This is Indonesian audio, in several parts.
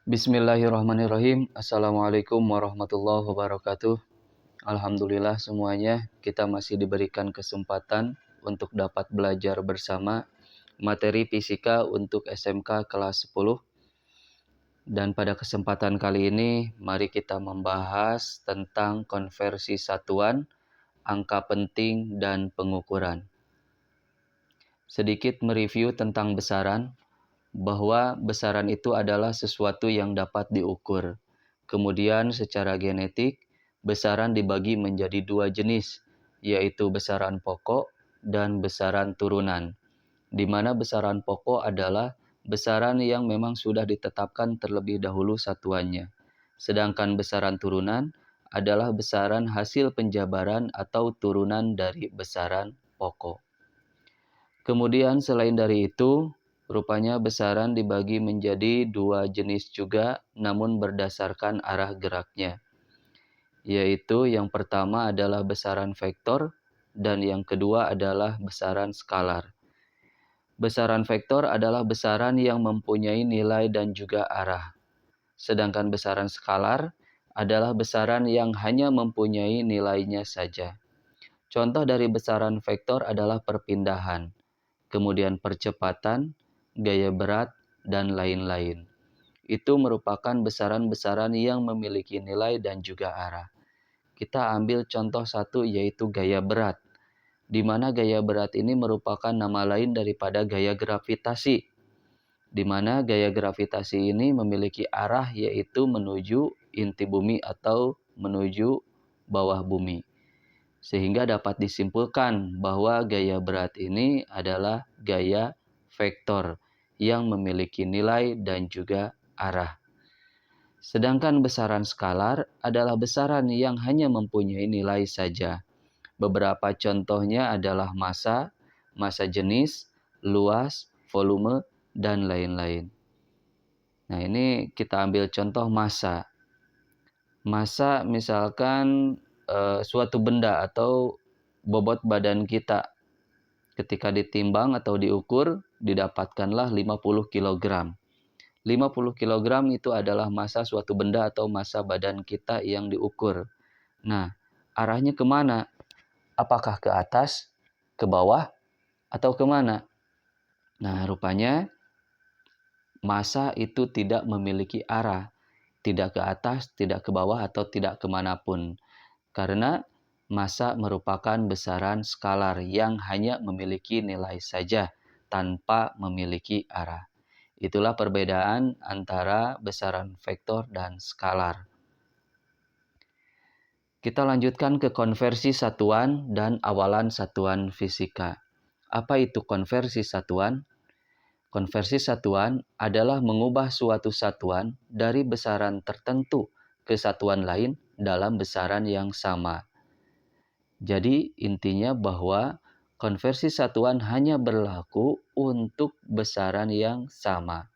Bismillahirrahmanirrahim. Assalamualaikum warahmatullahi wabarakatuh. Alhamdulillah semuanya kita masih diberikan kesempatan untuk dapat belajar bersama materi fisika untuk SMK kelas 10. Dan pada kesempatan kali ini mari kita membahas tentang konversi satuan, angka penting, dan pengukuran. Sedikit mereview tentang besaran, bahwa besaran itu adalah sesuatu yang dapat diukur. Kemudian secara genetik, besaran dibagi menjadi dua jenis, yaitu besaran pokok dan besaran turunan. Di mana besaran pokok adalah besaran yang memang sudah ditetapkan terlebih dahulu satuannya. Sedangkan besaran turunan adalah besaran hasil penjabaran atau turunan dari besaran pokok. Kemudian selain dari itu, rupanya besaran dibagi menjadi dua jenis juga, namun berdasarkan arah geraknya. Yaitu yang pertama adalah besaran vektor, dan yang kedua adalah besaran skalar. Besaran vektor adalah besaran yang mempunyai nilai dan juga arah. Sedangkan besaran skalar adalah besaran yang hanya mempunyai nilainya saja. Contoh dari besaran vektor adalah perpindahan, kemudian percepatan, gaya berat, dan lain-lain. Itu merupakan besaran-besaran yang memiliki nilai dan juga arah. Kita ambil contoh satu yaitu gaya berat, di mana gaya berat ini merupakan nama lain daripada gaya gravitasi, di mana gaya gravitasi ini memiliki arah yaitu menuju inti bumi atau menuju bawah bumi. Sehingga dapat disimpulkan bahwa gaya berat ini adalah gaya vektor yang memiliki nilai dan juga arah. Sedangkan besaran skalar adalah besaran yang hanya mempunyai nilai saja. Beberapa contohnya adalah massa, massa jenis, luas, volume, dan lain-lain. Nah, ini kita ambil contoh massa. Massa misalkan suatu benda atau bobot badan kita ketika ditimbang atau diukur didapatkanlah 50 kg. 50 kg itu adalah massa suatu benda atau massa badan kita yang diukur. Nah, arahnya kemana? Apakah ke atas, ke bawah, atau kemana? Nah, rupanya massa itu tidak memiliki arah. Tidak ke atas, tidak ke bawah, atau tidak kemanapun. Karena massa merupakan besaran skalar yang hanya memiliki nilai saja tanpa memiliki arah. Itulah perbedaan antara besaran vektor dan skalar. Kita lanjutkan ke konversi satuan dan awalan satuan fisika. Apa itu konversi satuan? Konversi satuan adalah mengubah suatu satuan dari besaran tertentu ke satuan lain dalam besaran yang sama. Jadi intinya bahwa konversi satuan hanya berlaku untuk besaran yang sama.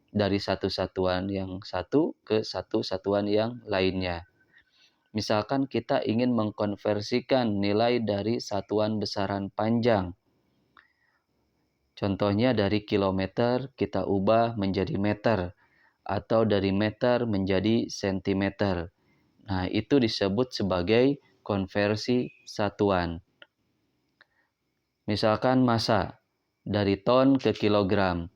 Dari satu satuan yang satu ke satu satuan yang lainnya. Misalkan kita ingin mengkonversikan nilai dari satuan besaran panjang. Contohnya dari kilometer kita ubah menjadi meter. Atau dari meter menjadi sentimeter. Nah, itu disebut sebagai konversi satuan. Misalkan massa dari ton ke kilogram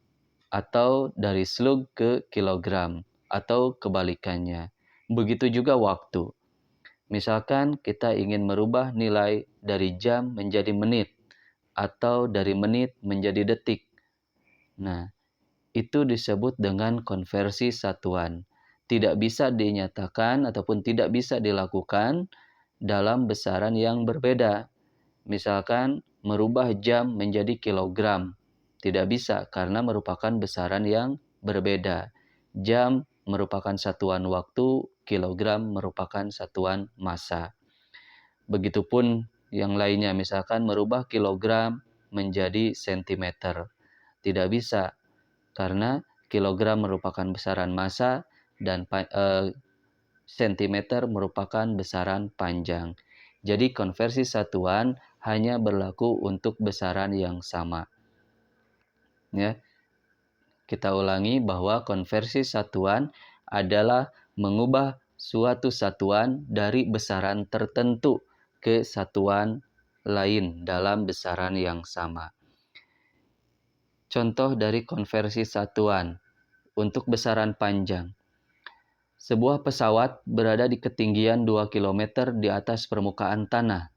atau dari slug ke kilogram atau kebalikannya. Begitu juga waktu. Misalkan kita ingin merubah nilai dari jam menjadi menit atau dari menit menjadi detik. Nah, itu disebut dengan konversi satuan. Tidak bisa dinyatakan ataupun tidak bisa dilakukan dalam besaran yang berbeda. Misalkan merubah jam menjadi kilogram. Tidak bisa karena merupakan besaran yang berbeda. Jam merupakan satuan waktu, kilogram merupakan satuan massa. Begitupun yang lainnya, misalkan merubah kilogram menjadi sentimeter. Tidak bisa karena kilogram merupakan besaran massa dan sentimeter merupakan besaran panjang. Jadi konversi satuan hanya berlaku untuk besaran yang sama. Ya. Kita ulangi bahwa konversi satuan adalah mengubah suatu satuan dari besaran tertentu ke satuan lain dalam besaran yang sama. Contoh dari konversi satuan untuk besaran panjang. Sebuah pesawat berada di ketinggian 2 km di atas permukaan tanah.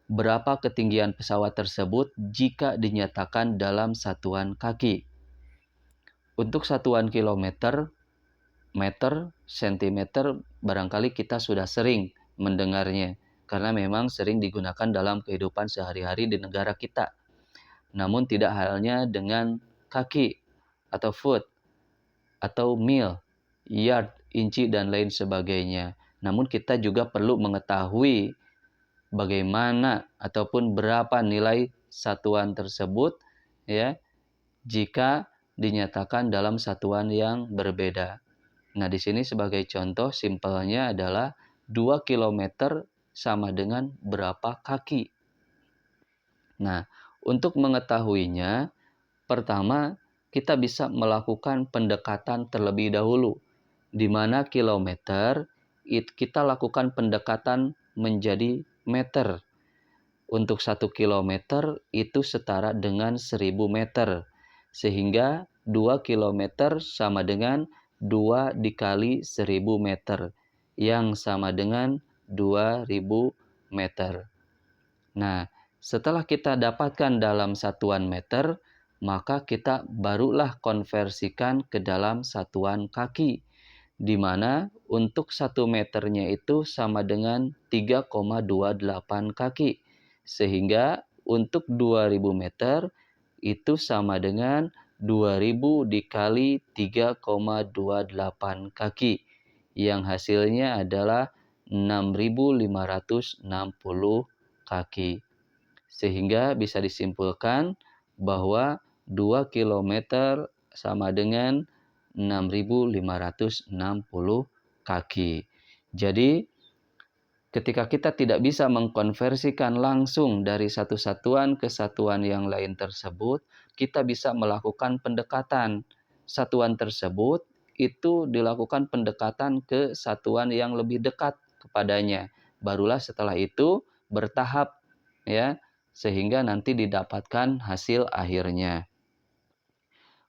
Berapa ketinggian pesawat tersebut jika dinyatakan dalam satuan kaki? Untuk satuan kilometer, meter, sentimeter, barangkali kita sudah sering mendengarnya, karena memang sering digunakan dalam kehidupan sehari-hari di negara kita. Namun tidak halnya dengan kaki atau foot atau mil, yard, inci, dan lain sebagainya. Namun kita juga perlu mengetahui bagaimana ataupun berapa nilai satuan tersebut ya jika dinyatakan dalam satuan yang berbeda. Nah, di sini sebagai contoh simpelnya adalah 2 km sama dengan berapa kaki. Nah, untuk mengetahuinya, pertama kita bisa melakukan pendekatan terlebih dahulu, di mana kilometer kita lakukan pendekatan menjadi meter. Untuk 1 kilometer itu setara dengan 1000 meter. Sehingga 2 kilometer sama dengan 2 dikali 1000 meter. Yang sama dengan 2000 meter. Nah, setelah kita dapatkan dalam satuan meter, maka kita barulah konversikan ke dalam satuan kaki, di mana untuk 1 meternya itu sama dengan 3,28 kaki. Sehingga untuk 2000 meter itu sama dengan 2000 dikali 3,28 kaki. Yang hasilnya adalah 6560 kaki. Sehingga bisa disimpulkan bahwa 2 km sama dengan 6560 kaki. Jadi, ketika kita tidak bisa mengkonversikan langsung dari satu satuan ke satuan yang lain tersebut, kita bisa melakukan pendekatan. Satuan tersebut itu dilakukan pendekatan ke satuan yang lebih dekat kepadanya. Barulah setelah itu bertahap ya, sehingga nanti didapatkan hasil akhirnya.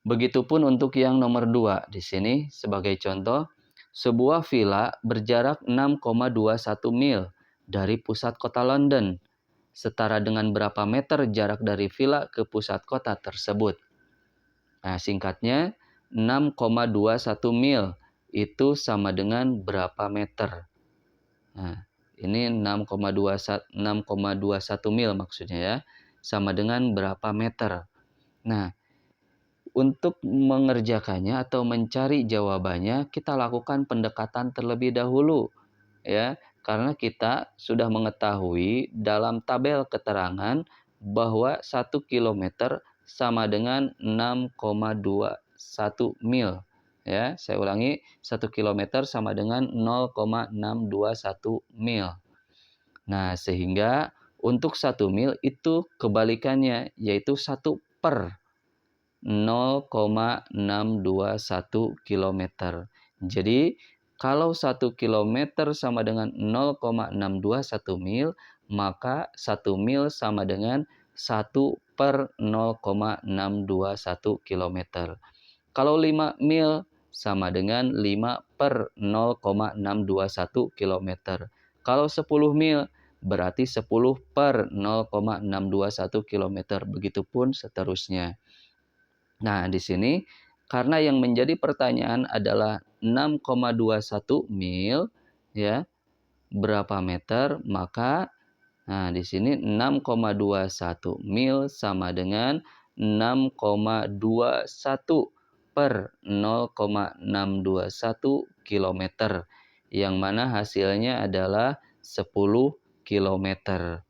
Begitupun untuk yang nomor 2 di sini sebagai contoh, sebuah villa berjarak 6,21 mil dari pusat kota London. Setara dengan berapa meter jarak dari villa ke pusat kota tersebut? Nah, singkatnya 6,21 mil itu sama dengan berapa meter? Nah, ini 6,21 mil maksudnya ya. Sama dengan berapa meter? Nah, untuk mengerjakannya atau mencari jawabannya, kita lakukan pendekatan terlebih dahulu, ya, karena kita sudah mengetahui dalam tabel keterangan bahwa 1 kilometer sama dengan 6,21 mil. Ya, saya ulangi, 1 kilometer sama dengan 0,621 mil. Nah, sehingga untuk 1 mil itu kebalikannya, yaitu 1 per 0,621 km. Jadi, kalau 1 km sama dengan 0,621 mil, maka 1 mil sama dengan 1 per 0,621 km. Kalau 5 mil sama dengan 5 per 0,621 km. Kalau 10 mil berarti 10 per 0,621 km. Begitupun seterusnya. Nah, di sini karena yang menjadi pertanyaan adalah 6,21 mil ya, berapa meter? Maka di sini 6,21 mil sama dengan 6,21 per 0,621 kilometer. Yang mana hasilnya adalah 10 kilometer.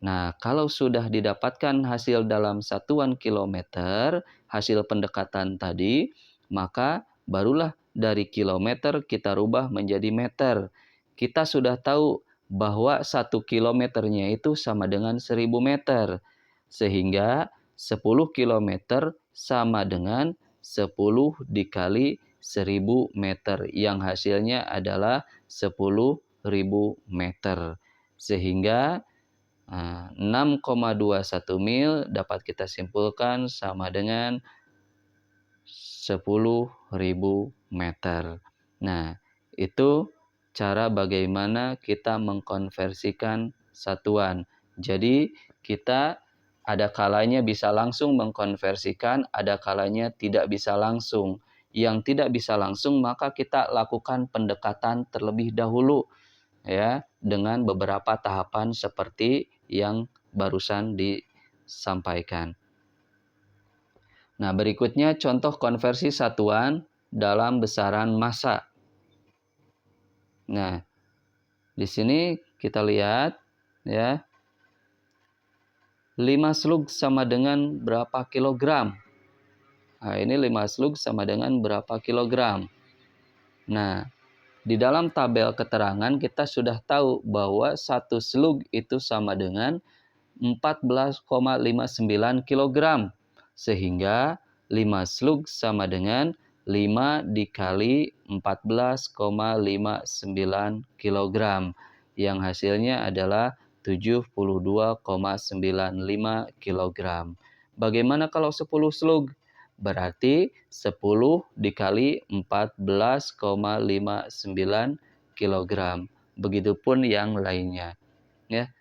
Nah, kalau sudah didapatkan hasil dalam satuan kilometer, hasil pendekatan tadi, maka barulah dari kilometer kita rubah menjadi meter. Kita sudah tahu bahwa 1 kilometernya itu sama dengan 1000 meter. Sehingga 10 kilometer sama dengan 10 dikali 1000 meter, yang hasilnya adalah 10.000 meter. Sehingga 6,21 mil dapat kita simpulkan sama dengan 10.000 meter. Nah, itu cara bagaimana kita mengkonversikan satuan. Jadi, kita ada kalanya bisa langsung mengkonversikan, ada kalanya tidak bisa langsung. Yang tidak bisa langsung, maka kita lakukan pendekatan terlebih dahulu, ya, dengan beberapa tahapan seperti yang barusan disampaikan. Nah, berikutnya contoh konversi satuan dalam besaran massa. Nah, di sini kita lihat ya, 5 slug sama dengan berapa kilogram? Nah, ini 5 slug sama dengan berapa kilogram? Nah, di dalam tabel keterangan kita sudah tahu bahwa 1 slug itu sama dengan 14,59 kg. Sehingga 5 slug sama dengan 5 dikali 14,59 kg. Yang hasilnya adalah 72,95 kg. Bagaimana kalau 10 slug? Berarti 10 dikali 14,59 kg. Begitupun yang lainnya. Ya.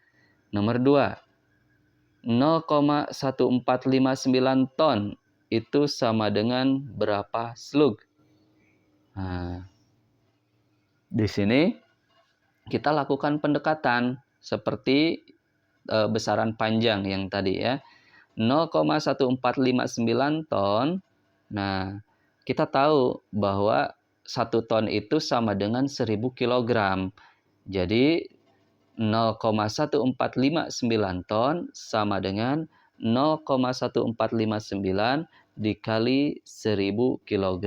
Nomor 2. 0,1459 ton itu sama dengan berapa slug? Nah, di sini kita lakukan pendekatan seperti besaran panjang yang tadi ya. 0,1459 ton. Nah, kita tahu bahwa 1 ton itu sama dengan 1000 kg. Jadi 0,1459 ton sama dengan 0,1459 dikali 1000 kg.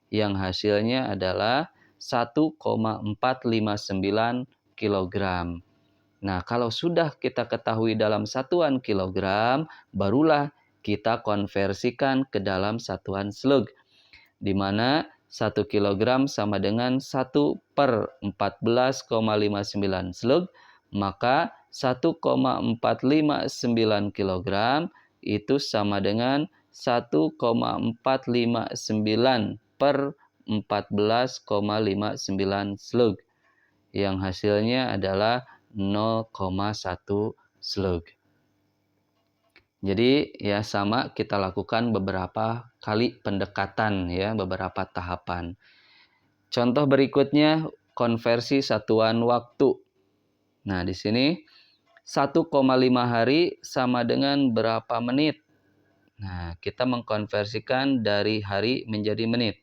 Yang hasilnya adalah 1,459 kg. Nah, kalau sudah kita ketahui dalam satuan kilogram, barulah kita konversikan ke dalam satuan slug, di mana 1 kg sama dengan 1/14,59 slug, maka 1,459 kg itu sama dengan 1,459 per 14,59 slug, yang hasilnya adalah 0,1 slug. Jadi ya sama, kita lakukan beberapa kali pendekatan ya, beberapa tahapan. Contoh berikutnya konversi satuan waktu. Nah, di sini 1,5 hari sama dengan berapa menit? Nah, kita mengkonversikan dari hari menjadi menit.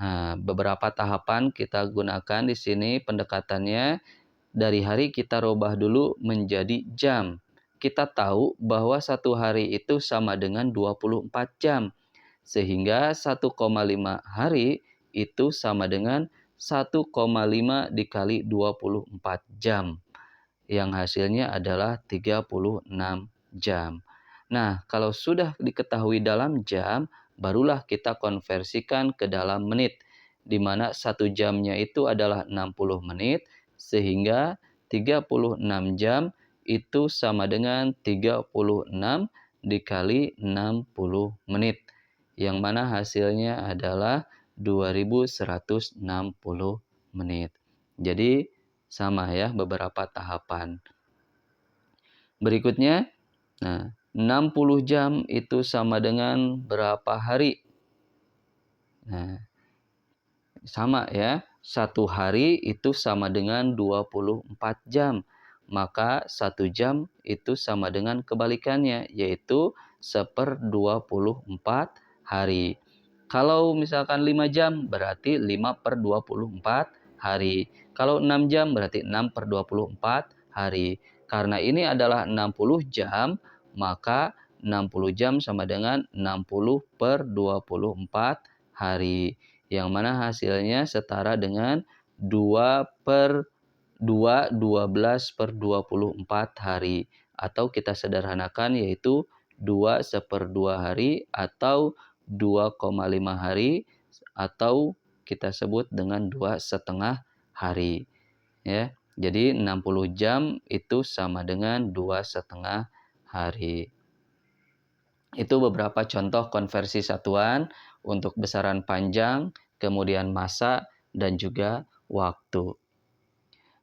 Nah, beberapa tahapan kita gunakan di sini pendekatannya. Dari hari kita rubah dulu menjadi jam. Kita tahu bahwa 1 hari itu sama dengan 24 jam. Sehingga 1,5 hari itu sama dengan 1,5 dikali 24 jam. Yang hasilnya adalah 36 jam. Nah, kalau sudah diketahui dalam jam, barulah kita konversikan ke dalam menit. Di mana 1 jamnya itu adalah 60 menit. Sehingga 36 jam itu sama dengan 36 dikali 60 menit. Yang mana hasilnya adalah 2160 menit. Jadi sama ya, beberapa tahapan. Berikutnya, nah, 60 jam itu sama dengan berapa hari? Nah, sama ya, 1 hari itu sama dengan 24 jam. Maka 1 jam itu sama dengan kebalikannya, yaitu 1/24 hari. Kalau misalkan 5 jam, berarti 5/24 hari. Kalau 6 jam, berarti 6/24 hari. Karena ini adalah 60 jam, maka 60 jam sama dengan 60/24 hari. Yang mana hasilnya setara dengan 12/24 hari. Atau kita sederhanakan yaitu 2/2 hari atau 2,5 hari atau kita sebut dengan 2,5 hari. Ya, jadi 60 jam itu sama dengan 2,5 hari. Itu beberapa contoh konversi satuan untuk besaran panjang, kemudian massa, dan juga waktu.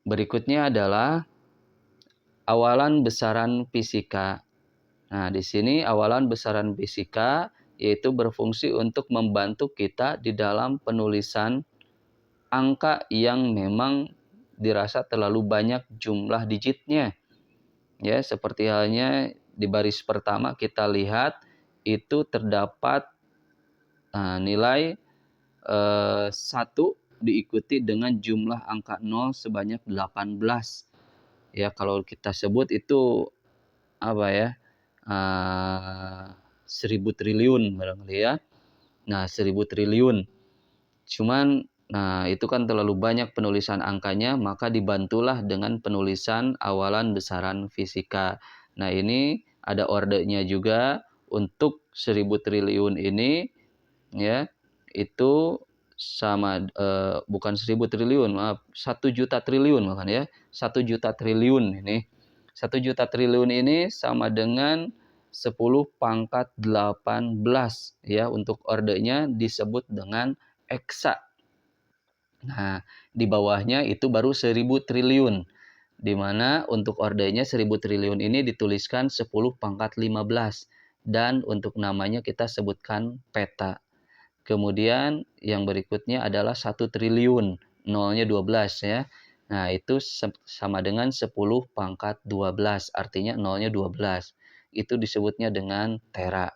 Berikutnya adalah awalan besaran fisika. Nah, di sini awalan besaran fisika yaitu berfungsi untuk membantu kita di dalam penulisan angka yang memang dirasa terlalu banyak jumlah digitnya. Ya, seperti halnya di baris pertama kita lihat itu terdapat nilai 1 diikuti dengan jumlah angka 0 sebanyak 18. Ya, kalau kita sebut itu apa ya? 1000 triliun barangkali ya. Nah, 1000 triliun. Cuman, nah itu kan terlalu banyak penulisan angkanya, maka dibantulah dengan penulisan awalan besaran fisika. Nah, ini ada ordenya juga untuk 1000 triliun ini, ya, itu sama, bukan 1000 triliun, maaf, 1 juta triliun bahkan ya, 1 juta triliun ini. 1 juta triliun ini sama dengan 10 pangkat 18, ya, untuk ordenya disebut dengan eksa. Nah, di bawahnya itu baru 1000 triliun, di mana untuk ordenya 1000 triliun ini dituliskan 10 pangkat 15, dan untuk namanya kita sebutkan peta. Kemudian yang berikutnya adalah 1 triliun, nolnya 12 ya. Nah, itu sama dengan 10 pangkat 12, artinya nolnya 12. Itu disebutnya dengan tera.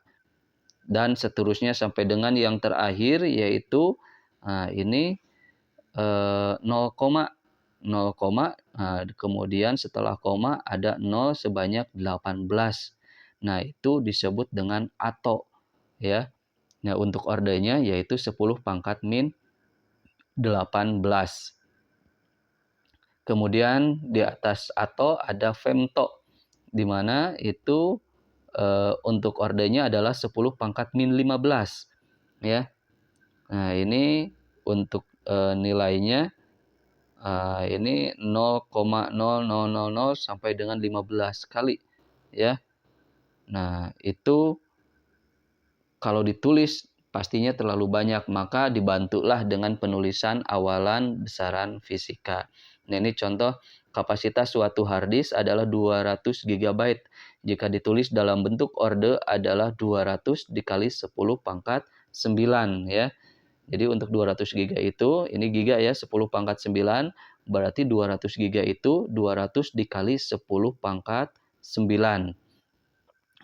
Dan seterusnya sampai dengan yang terakhir yaitu ini 0, 0, kemudian setelah koma ada 0 sebanyak 18. Nah, itu disebut dengan ato ya. Nah, untuk ordenya yaitu 10 pangkat min 18. Kemudian di atas ato ada femto, di mana itu untuk ordenya adalah 10 pangkat min 15 ya. Nah, ini untuk nilainya ini 0,0000 sampai dengan 15 kali ya. Nah, itu kalau ditulis pastinya terlalu banyak, maka dibantulah dengan penulisan awalan besaran fisika. Nah, ini contoh kapasitas suatu harddisk adalah 200 GB. Jika ditulis dalam bentuk orde adalah 200 dikali 10 pangkat 9 ya. Jadi untuk 200 GB itu, ini giga ya, 10 pangkat 9, berarti 200 GB itu 200 dikali 10 pangkat 9.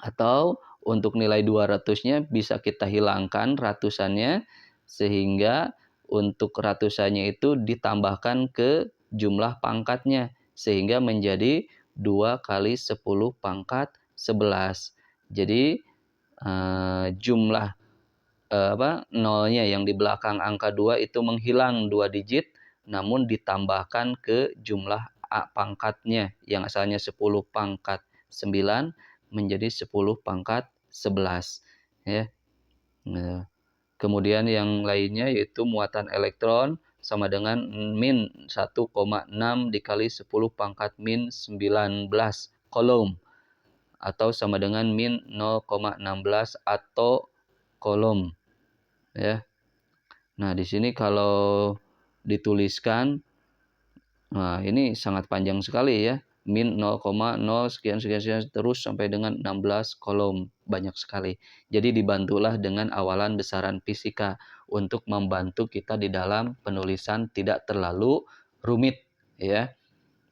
Atau untuk nilai 200-nya bisa kita hilangkan ratusannya, sehingga untuk ratusannya itu ditambahkan ke jumlah pangkatnya, sehingga menjadi 2 kali 10 pangkat 11. Jadi jumlah nolnya yang di belakang angka 2 itu menghilang 2 digit, namun ditambahkan ke jumlah pangkatnya yang asalnya 10 pangkat 9 menjadi 10 pangkat 11 ya. Nah, kemudian yang lainnya yaitu muatan elektron sama dengan min 1,6 dikali 10 pangkat min 19 kolom, atau sama dengan min 0,16 atau kolom ya. Nah, di sini kalau dituliskan, nah ini sangat panjang sekali ya. Min 0,0 sekian sekian sekian terus sampai dengan 16 kolom, banyak sekali. Jadi dibantulah dengan awalan besaran fisika untuk membantu kita di dalam penulisan tidak terlalu rumit ya.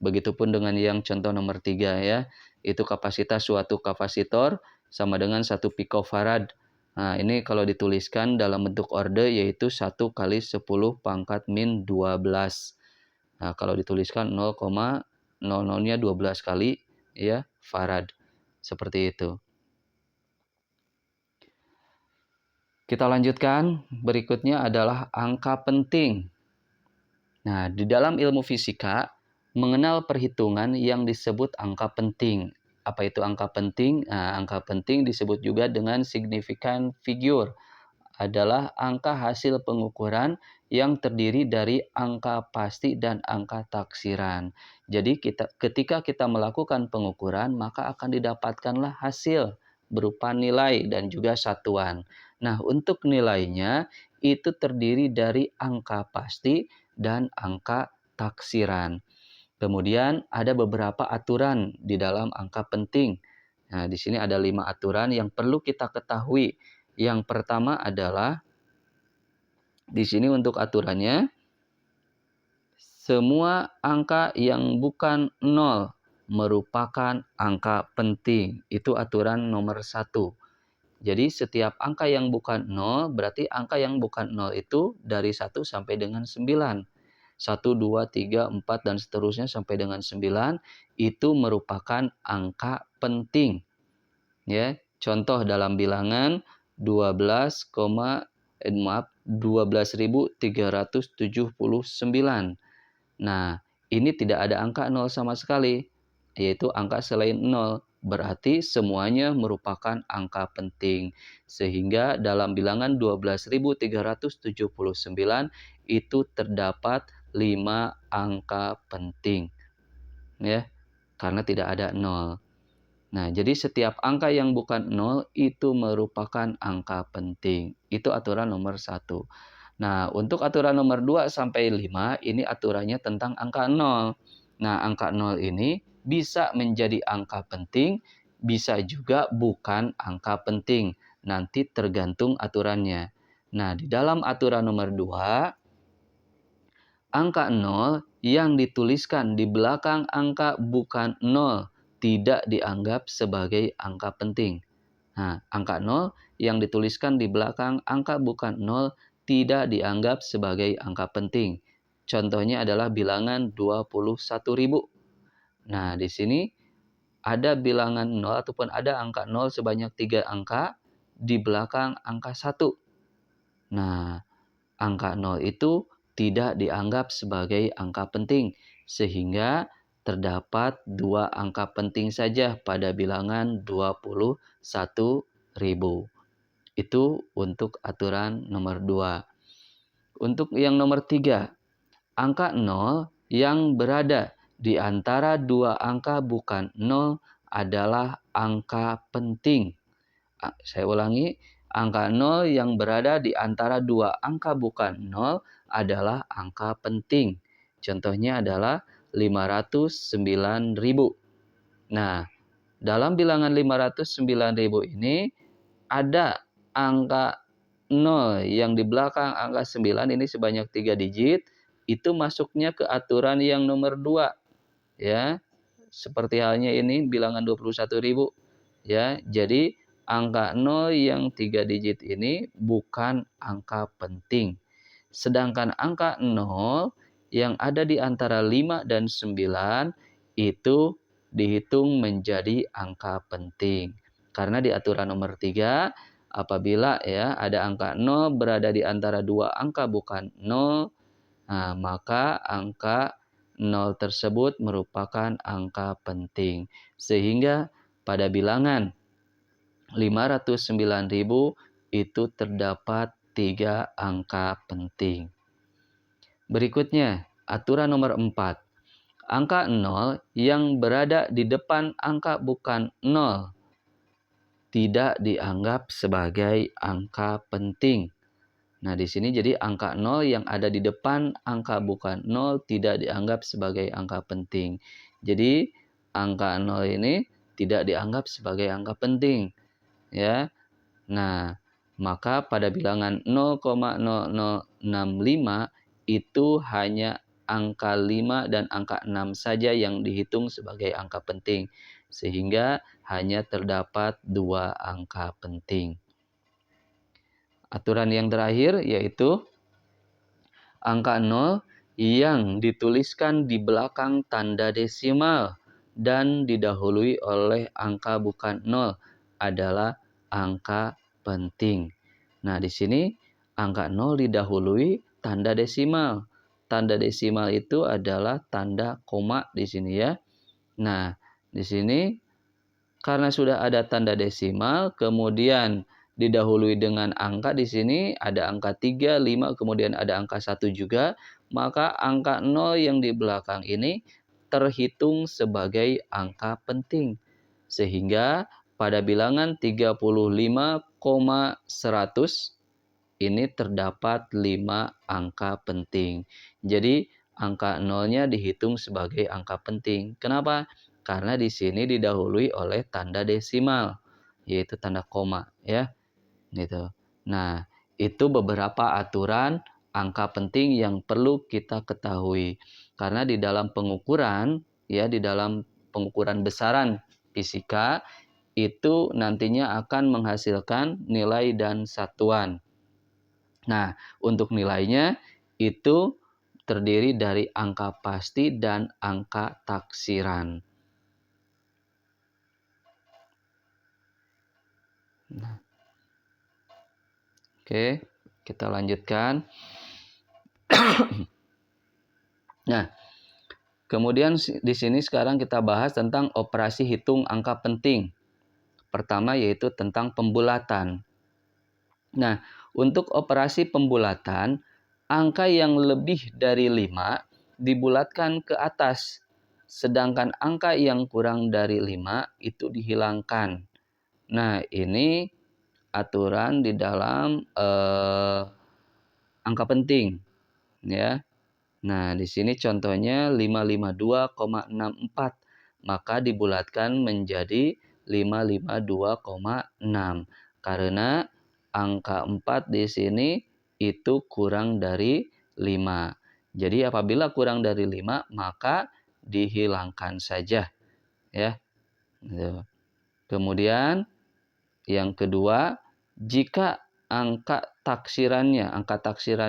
Begitupun dengan yang contoh nomor 3 ya. Itu kapasitas suatu kapasitor sama dengan 1 picofarad. Nah, ini kalau dituliskan dalam bentuk orde yaitu 1 kali 10 pangkat min 12. Nah, kalau dituliskan 0,00-nya 12 kali ya farad. Seperti itu. Kita lanjutkan, berikutnya adalah angka penting. Nah, di dalam ilmu fisika mengenal perhitungan yang disebut angka penting. Apa itu angka penting? Nah, angka penting disebut juga dengan significant figure adalah angka hasil pengukuran yang terdiri dari angka pasti dan angka taksiran. Jadi ketika kita melakukan pengukuran, maka akan didapatkanlah hasil berupa nilai dan juga satuan. Nah, untuk nilainya itu terdiri dari angka pasti dan angka taksiran. Kemudian ada beberapa aturan di dalam angka penting. Nah, di sini ada 5 aturan yang perlu kita ketahui. Yang pertama adalah di sini untuk aturannya, semua angka yang bukan 0 merupakan angka penting. Itu aturan nomor 1. Jadi setiap angka yang bukan 0 berarti angka yang bukan 0 itu dari 1 sampai dengan 9. 1, 2, 3, 4 dan seterusnya sampai dengan 9 itu merupakan angka penting. Ya, contoh dalam bilangan 12.379. Nah, ini tidak ada angka 0 sama sekali, yaitu angka selain 0. Berarti semuanya merupakan angka penting. Sehingga dalam bilangan 12.379 itu terdapat 5 angka penting. Ya, karena tidak ada 0. Nah, jadi setiap angka yang bukan 0 itu merupakan angka penting. Itu aturan nomor 1. Nah, untuk aturan nomor 2 sampai 5 ini aturannya tentang angka 0. Nah, angka 0 ini bisa menjadi angka penting, bisa juga bukan angka penting. Nanti tergantung aturannya. Nah, di dalam aturan nomor 2, angka 0 yang dituliskan di belakang angka bukan 0 tidak dianggap sebagai angka penting. Nah, angka 0 yang dituliskan di belakang angka bukan 0 tidak dianggap sebagai angka penting. Contohnya adalah bilangan 21.000. Nah, di sini ada bilangan 0 ataupun ada angka 0 sebanyak 3 angka di belakang angka 1. Nah, angka 0 itu tidak dianggap sebagai angka penting, sehingga terdapat 2 angka penting saja pada bilangan 21.000. Itu untuk aturan nomor 2. Untuk yang nomor 3, angka 0 yang berada di antara 2 angka bukan 0 adalah angka penting. Saya ulangi, angka 0 yang berada di antara 2 angka bukan 0 adalah angka penting. Contohnya adalah 509.000. Nah, dalam bilangan 509.000 ini ada angka 0 yang di belakang angka 9 ini sebanyak 3 digit, itu masuknya ke aturan yang nomor 2. Ya, seperti halnya ini bilangan 21.000. Ya, jadi angka 0 yang 3 digit ini bukan angka penting. Sedangkan angka 0 yang ada di antara 5 dan 9 itu dihitung menjadi angka penting. Karena di aturan nomor 3, apabila ya ada angka 0 berada di antara 2 angka bukan 0, nah, maka angka 0 tersebut merupakan angka penting. Sehingga pada bilangan 509.000 itu terdapat 3 angka penting. Berikutnya, aturan nomor 4. Angka 0 yang berada di depan angka bukan 0 tidak dianggap sebagai angka penting. Nah, di sini jadi angka 0 yang ada di depan angka bukan 0 tidak dianggap sebagai angka penting. Jadi, angka 0 ini tidak dianggap sebagai angka penting. Ya. Nah, maka pada bilangan 0,0065 itu hanya angka 5 dan angka 6 saja yang dihitung sebagai angka penting. Sehingga hanya terdapat 2 angka penting. Aturan yang terakhir yaitu angka 0 yang dituliskan di belakang tanda desimal dan didahului oleh angka bukan 0 adalah angka penting. Nah, di sini angka 0 didahului tanda desimal. Tanda desimal itu adalah tanda koma di sini ya. Nah, di sini karena sudah ada tanda desimal, kemudian didahului dengan angka di sini ada angka 3, 5, kemudian ada angka 1 juga, maka angka 0 yang di belakang ini terhitung sebagai angka penting. Sehingga pada bilangan 35,100 ini terdapat 5 angka penting. Jadi angka 0-nya dihitung sebagai angka penting. Kenapa? Karena di sini didahului oleh tanda desimal, yaitu tanda koma ya, gitu. Nah, itu beberapa aturan angka penting yang perlu kita ketahui. Karena di dalam pengukuran ya, di dalam pengukuran besaran fisika itu nantinya akan menghasilkan nilai dan satuan. Nah, untuk nilainya itu terdiri dari angka pasti dan angka taksiran. Nah, oke, kita lanjutkan. Nah, kemudian di sini sekarang kita bahas tentang operasi hitung angka penting. Pertama yaitu tentang pembulatan. Nah, untuk operasi pembulatan, angka yang lebih dari 5 dibulatkan ke atas, sedangkan angka yang kurang dari 5 itu dihilangkan. Nah, ini aturan di dalam angka penting, ya. Nah, di sini contohnya 552,64, maka dibulatkan menjadi 552,6 karena angka 4 di sini itu kurang dari 5. Jadi apabila kurang dari 5 maka dihilangkan saja ya. Kemudian yang kedua, jika angka taksiran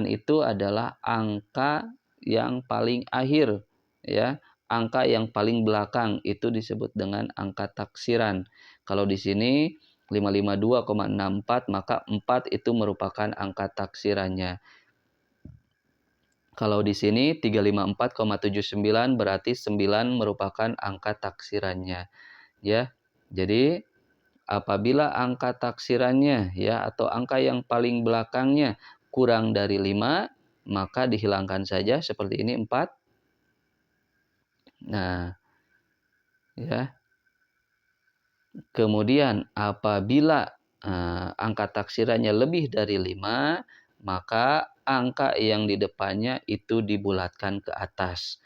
itu adalah angka yang paling akhir ya, angka yang paling belakang itu disebut dengan angka taksiran. Kalau di sini 552,64 maka 4 itu merupakan angka taksirannya. Kalau di sini 354,79 berarti 9 merupakan angka taksirannya ya. Jadi apabila angka taksirannya ya atau angka yang paling belakangnya kurang dari 5, maka dihilangkan saja seperti ini 4. Nah, ya. Kemudian apabila angka taksirannya lebih dari 5, maka angka yang di depannya itu dibulatkan ke atas.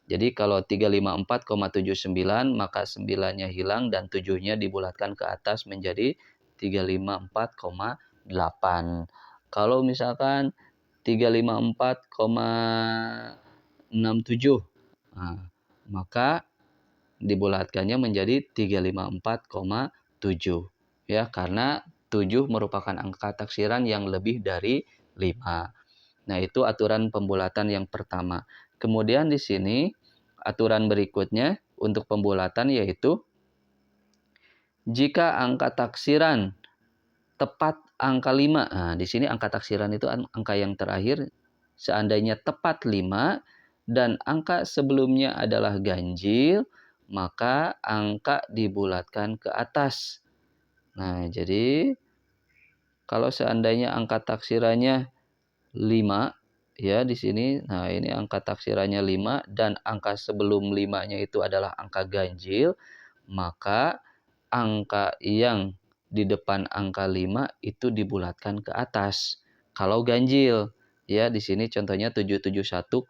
Jadi kalau 354,79 maka 9-nya hilang dan 7-nya dibulatkan ke atas menjadi 354,8. Kalau misalkan 354,67, nah, maka dibulatkannya menjadi 354,7 ya, karena 7 merupakan angka taksiran yang lebih dari 5. Nah, itu aturan pembulatan yang pertama. Kemudian di sini aturan berikutnya untuk pembulatan yaitu jika angka taksiran tepat angka 5. Nah, di sini angka taksiran itu angka yang terakhir. Seandainya tepat 5 dan angka sebelumnya adalah ganjil, maka angka dibulatkan ke atas. Nah, jadi kalau seandainya angka taksirannya 5 ya di sini. Nah, ini angka taksirannya 5 dan angka sebelum 5-nya itu adalah angka ganjil, maka angka yang di depan angka 5 itu dibulatkan ke atas. Kalau ganjil, ya di sini contohnya 771,35.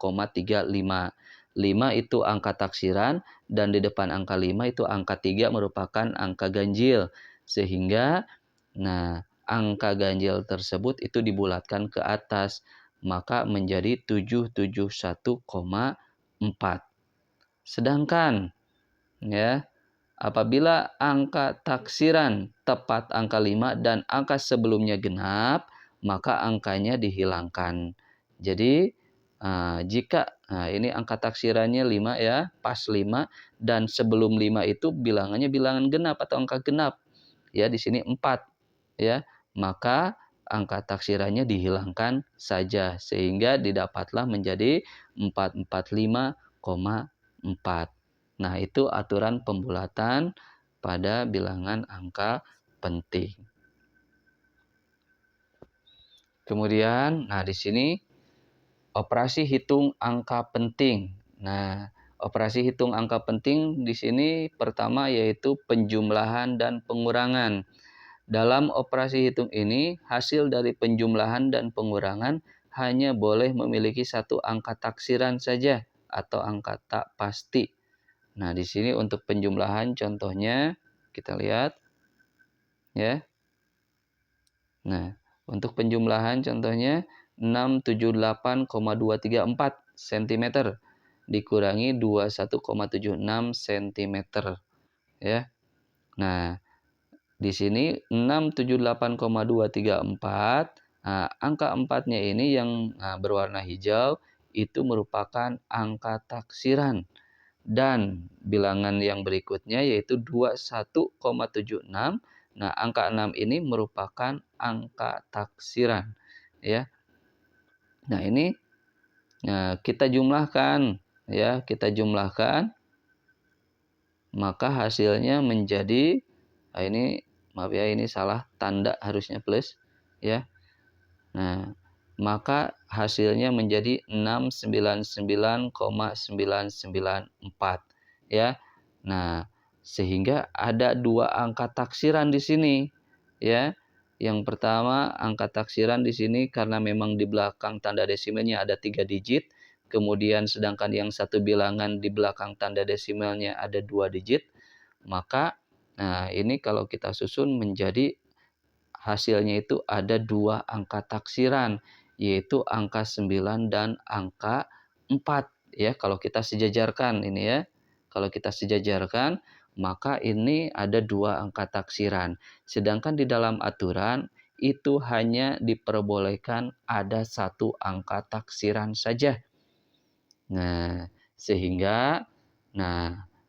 5 itu angka taksiran dan di depan angka 5 itu angka 3 merupakan angka ganjil. Sehingga nah, angka ganjil tersebut itu dibulatkan ke atas, maka menjadi 771,4. Sedangkan ya, apabila angka taksiran tepat angka 5 dan angka sebelumnya genap, maka angkanya dihilangkan. Jadi jika ini angka taksirannya 5 ya, pas 5 dan sebelum 5 itu bilangannya bilangan genap atau angka genap. Ya, di sini 4 ya. Maka angka taksirannya dihilangkan saja sehingga didapatlah menjadi 445,4. Nah, itu aturan pembulatan pada bilangan angka penting. Kemudian, nah di sini operasi hitung angka penting. Nah, operasi hitung angka penting di sini pertama yaitu penjumlahan dan pengurangan. Dalam operasi hitung ini, hasil dari penjumlahan dan pengurangan hanya boleh memiliki satu angka taksiran saja atau angka tak pasti. Nah, di sini untuk penjumlahan contohnya kita lihat ya. Nah, untuk penjumlahan contohnya 678,234 cm dikurangi 21,76 cm ya. Nah, di sini 678,234. Nah, angka 4-nya ini yang berwarna hijau itu merupakan angka taksiran. Dan bilangan yang berikutnya yaitu 21,76. Nah, angka 6 ini merupakan angka taksiran ya. Nah, ini kita jumlahkan ya, kita jumlahkan maka hasilnya menjadi ini maaf ya, ini salah tanda, harusnya plus ya. Nah, maka hasilnya menjadi 699,994 ya. Nah, sehingga ada dua angka taksiran di sini ya. Yang pertama, angka taksiran di sini karena memang di belakang tanda desimalnya ada 3 digit, kemudian sedangkan yang satu bilangan di belakang tanda desimalnya ada 2 digit, maka nah ini kalau kita susun menjadi hasilnya itu ada dua angka taksiran, yaitu angka 9 dan angka 4 ya. Kalau kita sejajarkan ini ya. Kalau kita sejajarkan, maka ini ada dua angka taksiran. Sedangkan di dalam aturan itu hanya diperbolehkan ada satu angka taksiran saja. Nah, sehingga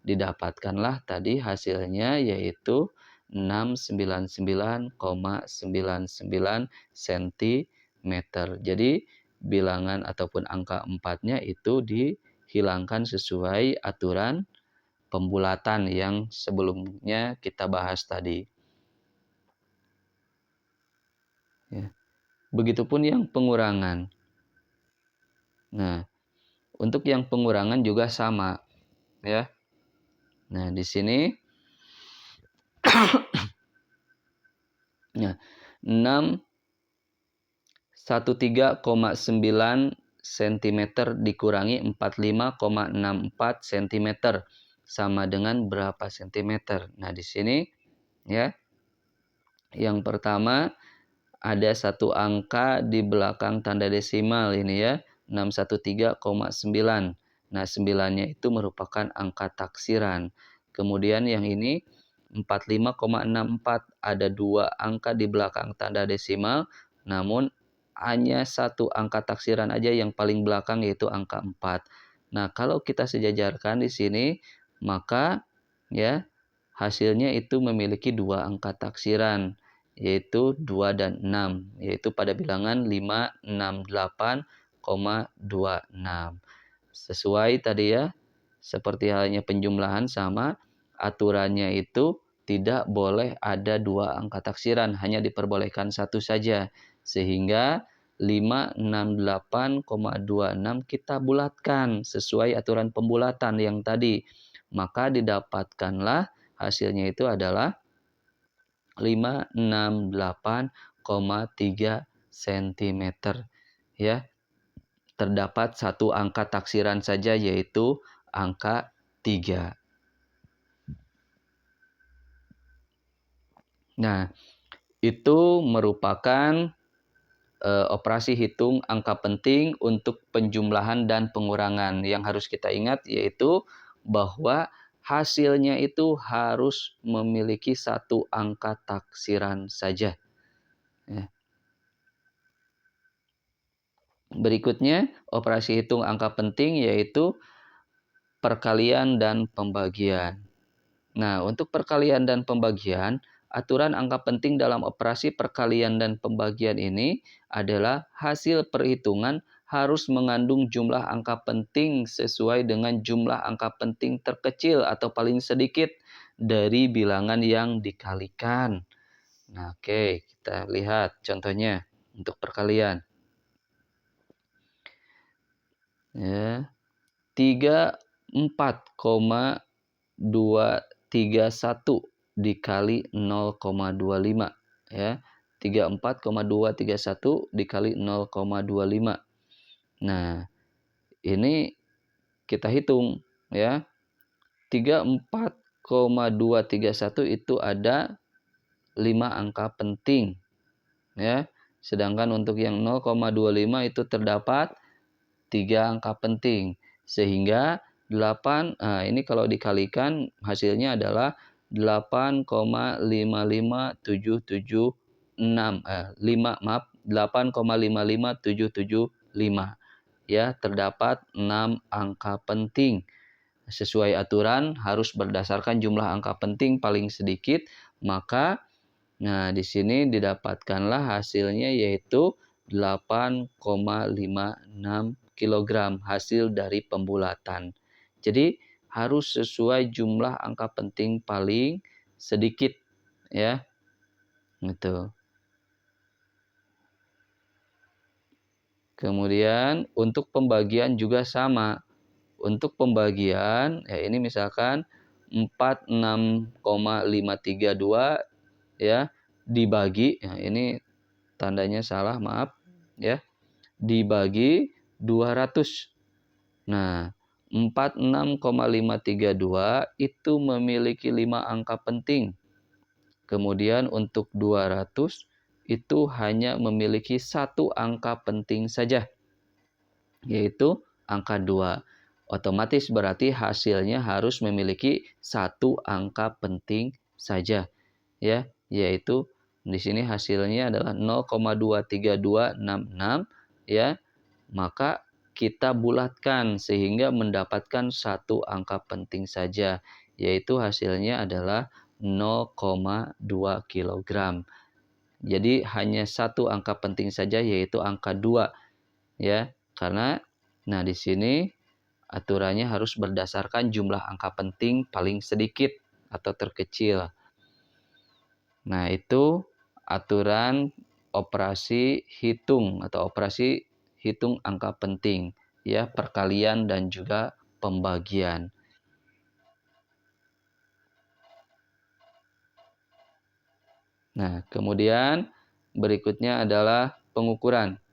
didapatkanlah tadi hasilnya yaitu 699,99 cm. Jadi bilangan ataupun angka 4-nya itu dihilangkan sesuai aturan pembulatan yang sebelumnya kita bahas tadi. Ya. Begitupun yang pengurangan. Nah, untuk yang pengurangan juga sama ya. Nah, di sini ya, 613,9 cm dikurangi 45,64 cm sama dengan berapa cm? Nah, di sini ya. Yang pertama ada satu angka di belakang tanda desimal ini ya, 613,9. Nah, 9-nya itu merupakan angka taksiran. Kemudian yang ini 45,64, ada dua angka di belakang tanda desimal, namun hanya satu angka taksiran aja yang paling belakang yaitu angka 4. Nah, kalau kita sejajarkan di sini, maka ya hasilnya itu memiliki dua angka taksiran yaitu 2 dan 6, yaitu pada bilangan 568,26. Sesuai tadi ya, seperti halnya penjumlahan sama, aturannya itu tidak boleh ada dua angka taksiran, hanya diperbolehkan satu saja. Sehingga 568,26 kita bulatkan sesuai aturan pembulatan yang tadi. Maka didapatkanlah hasilnya itu adalah 568,3 cm ya. Terdapat satu angka taksiran saja yaitu angka 3. Nah, itu merupakan operasi hitung angka penting untuk penjumlahan dan pengurangan. Yang harus kita ingat yaitu bahwa hasilnya itu harus memiliki satu angka taksiran saja. Ya. Berikutnya, operasi hitung angka penting yaitu perkalian dan pembagian. Nah, untuk perkalian dan pembagian, aturan angka penting dalam operasi perkalian dan pembagian ini adalah hasil perhitungan harus mengandung jumlah angka penting sesuai dengan jumlah angka penting terkecil atau paling sedikit dari bilangan yang dikalikan. Nah, oke, kita lihat contohnya. untuk perkalian. Ya, 34,231 dikali 0,25 ya. 34,231 dikali 0,25. Nah, ini kita hitung ya. 34,231 itu ada 5 angka penting ya. Sedangkan untuk yang 0,25 itu terdapat 3 angka penting. Sehingga 8, nah ini kalau dikalikan hasilnya adalah 8,55776 8,55775 ya, terdapat 6 angka penting. Sesuai aturan harus berdasarkan jumlah angka penting paling sedikit, maka nah di sini didapatkanlah hasilnya yaitu 8,56 kg hasil dari pembulatan. Jadi harus sesuai jumlah angka penting paling sedikit ya. Gitu. Kemudian untuk pembagian juga sama. Untuk pembagian ya ini misalkan 46,532 ya dibagi, ya ini tandanya salah, maaf ya, dibagi 200. Nah, 46,532 itu memiliki 5 angka penting. Kemudian untuk 200 itu hanya memiliki 1 angka penting saja, yaitu angka 2. Otomatis berarti hasilnya harus memiliki 1 angka penting saja ya, yaitu di sini hasilnya adalah 0,23266 ya. Maka kita bulatkan sehingga mendapatkan 1 angka penting saja, yaitu hasilnya adalah 0,2 kg. Jadi hanya 1 angka penting saja yaitu angka 2 ya. Karena nah di sini aturannya harus berdasarkan jumlah angka penting paling sedikit atau terkecil. Nah, itu aturan operasi hitung atau operasi hitung angka penting ya, perkalian dan juga pembagian. Nah, kemudian berikutnya adalah pengukuran.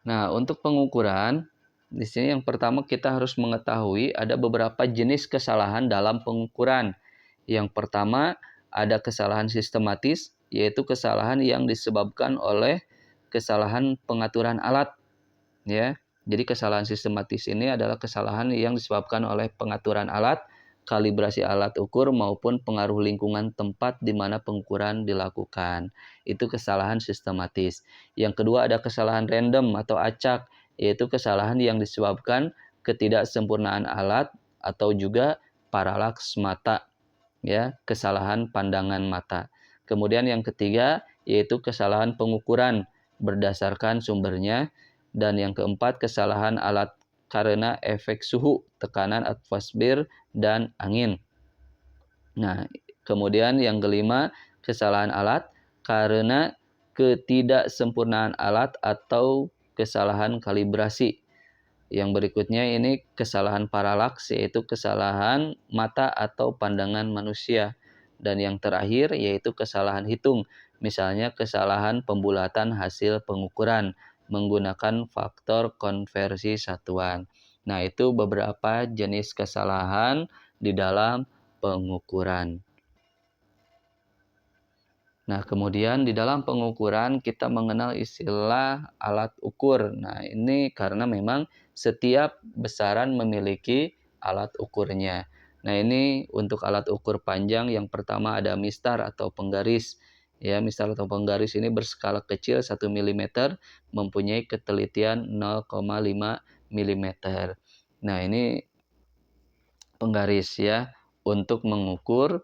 Nah, untuk pengukuran di sini yang pertama kita harus mengetahui ada beberapa jenis kesalahan dalam pengukuran. Yang pertama ada kesalahan sistematis, yaitu kesalahan yang disebabkan oleh kesalahan pengaturan alat ya. Jadi kesalahan sistematis ini adalah kesalahan yang disebabkan oleh pengaturan alat, kalibrasi alat ukur maupun pengaruh lingkungan tempat di mana pengukuran dilakukan. Itu kesalahan sistematis. Yang kedua ada kesalahan random atau acak, yaitu kesalahan yang disebabkan ketidaksempurnaan alat atau juga paralaks mata ya, kesalahan pandangan mata. Kemudian yang ketiga yaitu kesalahan pengukuran berdasarkan sumbernya, dan yang keempat kesalahan alat karena efek suhu, tekanan atmosfer dan angin. Nah, kemudian yang kelima kesalahan alat karena ketidaksempurnaan alat atau kesalahan kalibrasi. Yang berikutnya ini kesalahan paralaks, yaitu kesalahan mata atau pandangan manusia. Dan yang terakhir yaitu kesalahan hitung, misalnya kesalahan pembulatan hasil pengukuran menggunakan faktor konversi satuan. Nah, itu beberapa jenis kesalahan di dalam pengukuran. Nah, kemudian di dalam pengukuran kita mengenal istilah alat ukur. Nah, ini karena memang setiap besaran memiliki alat ukurnya. Nah, ini untuk alat ukur panjang yang pertama ada mistar atau penggaris. Ya, mistar atau penggaris ini berskala kecil 1 mm, mempunyai ketelitian 0,5 mm. Nah, ini penggaris ya untuk mengukur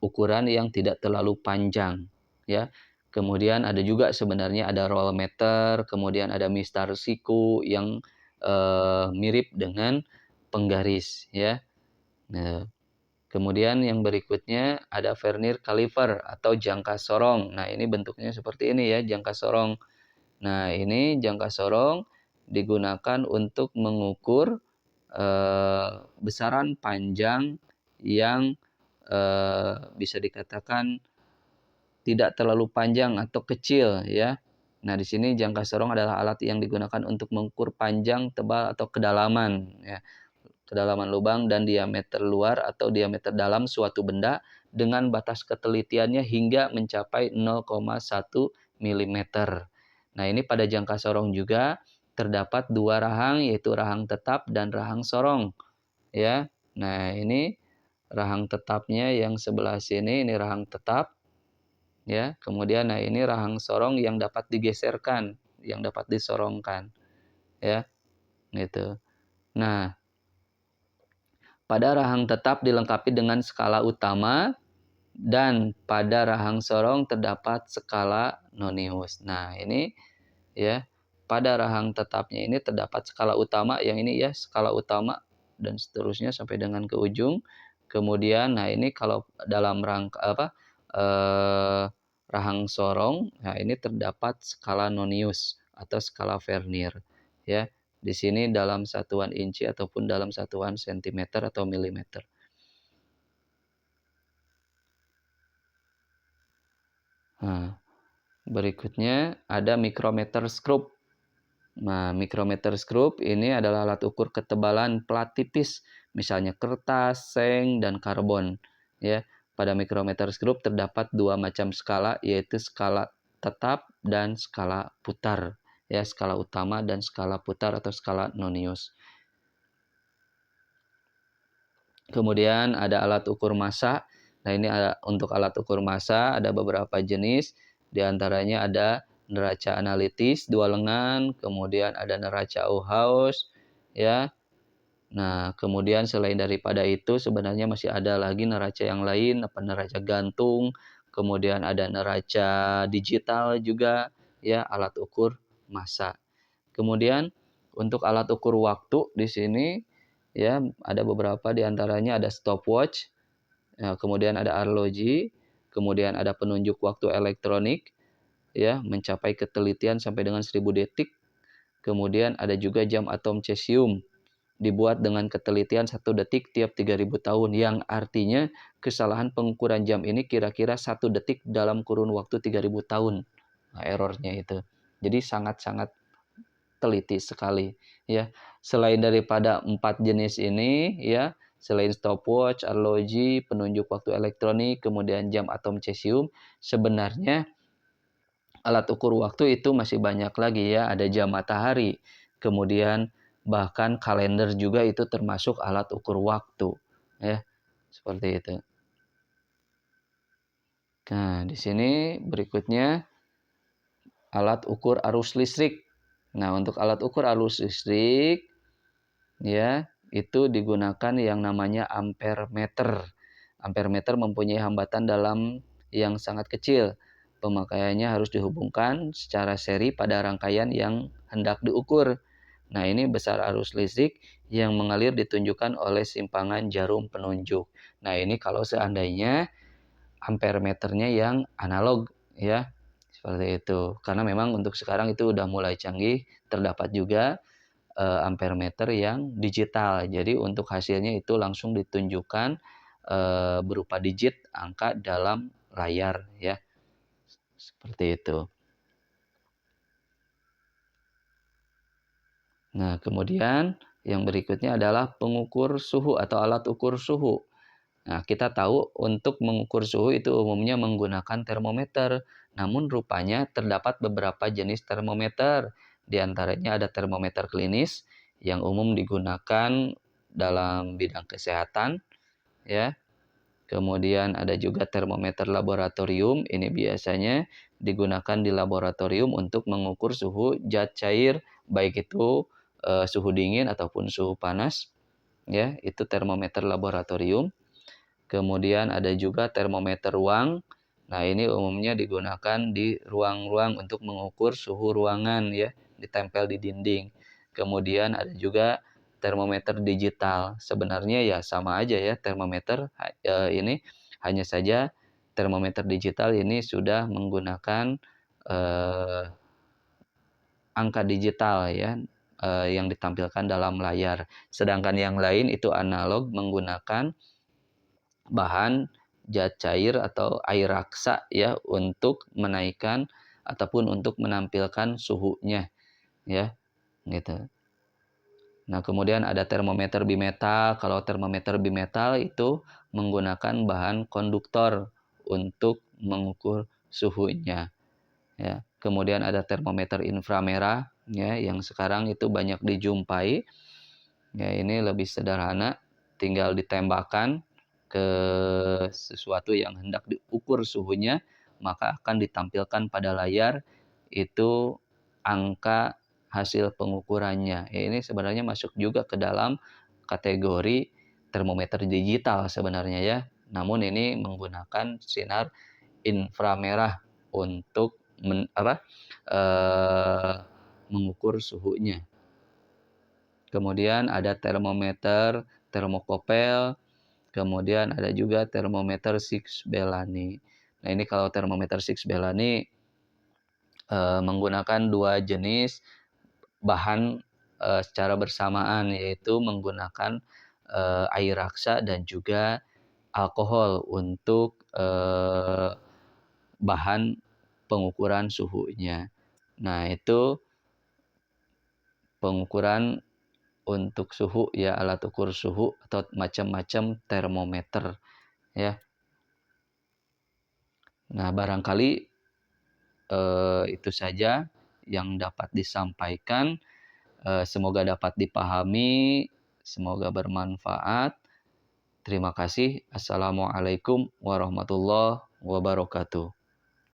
ukuran yang tidak terlalu panjang ya. Kemudian ada juga sebenarnya ada roll meter, kemudian ada mistar siku yang mirip dengan penggaris ya. Nah, Kemudian yang berikutnya ada vernier caliper atau jangka sorong. Nah, ini bentuknya seperti ini ya, jangka sorong. Nah, ini jangka sorong digunakan untuk mengukur besaran panjang yang bisa dikatakan tidak terlalu panjang atau kecil ya. Nah, di sini jangka sorong adalah alat yang digunakan untuk mengukur panjang, tebal atau kedalaman ya. Kedalaman lubang dan diameter luar atau diameter dalam suatu benda dengan batas ketelitiannya hingga mencapai 0,1 mm. Nah, ini pada jangka sorong juga terdapat dua rahang yaitu rahang tetap dan rahang sorong ya. Nah, ini rahang tetapnya yang sebelah sini ini rahang tetap ya. Kemudian nah ini rahang sorong yang dapat digeserkan, yang dapat disorongkan ya, gitu. Nah, pada rahang tetap dilengkapi dengan skala utama dan pada rahang sorong terdapat skala nonius. Nah, ini ya, pada rahang tetapnya ini terdapat skala utama yang ini ya, skala utama dan seterusnya sampai dengan ke ujung. Kemudian nah ini kalau dalam rangka rahang sorong, nah ini terdapat skala nonius atau skala vernier ya. Di sini dalam satuan inci ataupun dalam satuan sentimeter atau milimeter. Nah, berikutnya ada micrometer screw. Nah, micrometer screw ini adalah alat ukur ketebalan plat tipis, misalnya kertas, seng, dan karbon. Ya, pada micrometer screw terdapat dua macam skala, yaitu skala tetap dan skala putar. Ya, skala utama dan skala putar atau skala nonius. Kemudian ada alat ukur massa. Nah, ini untuk alat ukur massa ada beberapa jenis. Di antaranya ada neraca analitis dua lengan, kemudian ada neraca Auhaus, ya. Nah, kemudian selain daripada itu sebenarnya masih ada lagi neraca yang lain, apa neraca gantung, kemudian ada neraca digital juga, ya, alat ukur massa. Kemudian untuk alat ukur waktu di sini ya ada beberapa di antaranya ada stopwatch, ya, kemudian ada arloji, kemudian ada penunjuk waktu elektronik ya mencapai ketelitian sampai dengan 1000 detik. Kemudian ada juga jam atom cesium dibuat dengan ketelitian 1 detik tiap 3000 tahun yang artinya kesalahan pengukuran jam ini kira-kira 1 detik dalam kurun waktu 3000 tahun. Nah, errornya itu. Jadi sangat-sangat teliti sekali ya. Selain daripada 4 jenis ini ya, selain stopwatch, arloji, penunjuk waktu elektronik, kemudian jam atom cesium, sebenarnya alat ukur waktu itu masih banyak lagi ya, ada jam matahari, kemudian bahkan kalender juga itu termasuk alat ukur waktu ya. Seperti itu. Nah, di sini berikutnya alat ukur arus listrik. Nah, untuk alat ukur arus listrik ya, itu digunakan yang namanya ampere meter. Ampere meter mempunyai hambatan dalam yang sangat kecil. Pemakaiannya harus dihubungkan secara seri pada rangkaian yang hendak diukur. Nah, ini besar arus listrik yang mengalir ditunjukkan oleh simpangan jarum penunjuk. Nah, ini kalau seandainya ampere meternya yang analog ya. Seperti itu. Karena memang untuk sekarang itu udah mulai canggih, terdapat juga ampere meter yang digital. Jadi untuk hasilnya itu langsung ditunjukkan berupa digit angka dalam layar ya. Seperti itu. Nah, kemudian yang berikutnya adalah pengukur suhu atau alat ukur suhu. Nah, kita tahu untuk mengukur suhu itu umumnya menggunakan termometer. Namun rupanya terdapat beberapa jenis termometer. Di antaranya ada termometer klinis yang umum digunakan dalam bidang kesehatan, ya. Kemudian ada juga termometer laboratorium. Ini biasanya digunakan di laboratorium untuk mengukur suhu zat cair, baik itu suhu dingin ataupun suhu panas. Ya, itu termometer laboratorium. Kemudian ada juga termometer ruang. Nah, ini umumnya digunakan di ruang-ruang untuk mengukur suhu ruangan ya, ditempel di dinding. Kemudian ada juga termometer digital. Sebenarnya ya sama aja ya termometer ini, hanya saja termometer digital ini sudah menggunakan angka digital ya, yang ditampilkan dalam layar. Sedangkan yang lain itu analog menggunakan bahan zat cair atau air raksa ya untuk menaikkan ataupun untuk menampilkan suhunya ya gitu. Nah, kemudian ada termometer bimetal. Kalau termometer bimetal itu menggunakan bahan konduktor untuk mengukur suhunya ya. Kemudian ada termometer inframerah ya yang sekarang itu banyak dijumpai. Ya, ini lebih sederhana, tinggal ditembakkan ke sesuatu yang hendak diukur suhunya, maka akan ditampilkan pada layar itu angka hasil pengukurannya. Ya, ini sebenarnya masuk juga ke dalam kategori termometer digital sebenarnya ya. Namun ini menggunakan sinar inframerah untuk mengukur suhunya. Kemudian ada termometer termokopel, kemudian ada juga termometer Six Bellani. Nah, ini kalau termometer Six Bellani menggunakan dua jenis bahan secara bersamaan, yaitu menggunakan air raksa dan juga alkohol untuk bahan pengukuran suhunya. Nah, itu pengukuran untuk suhu ya, alat ukur suhu atau macam-macam termometer ya. Nah, barangkali itu saja yang dapat disampaikan. Semoga dapat dipahami, semoga bermanfaat. Terima kasih. Assalamualaikum warahmatullahi wabarakatuh.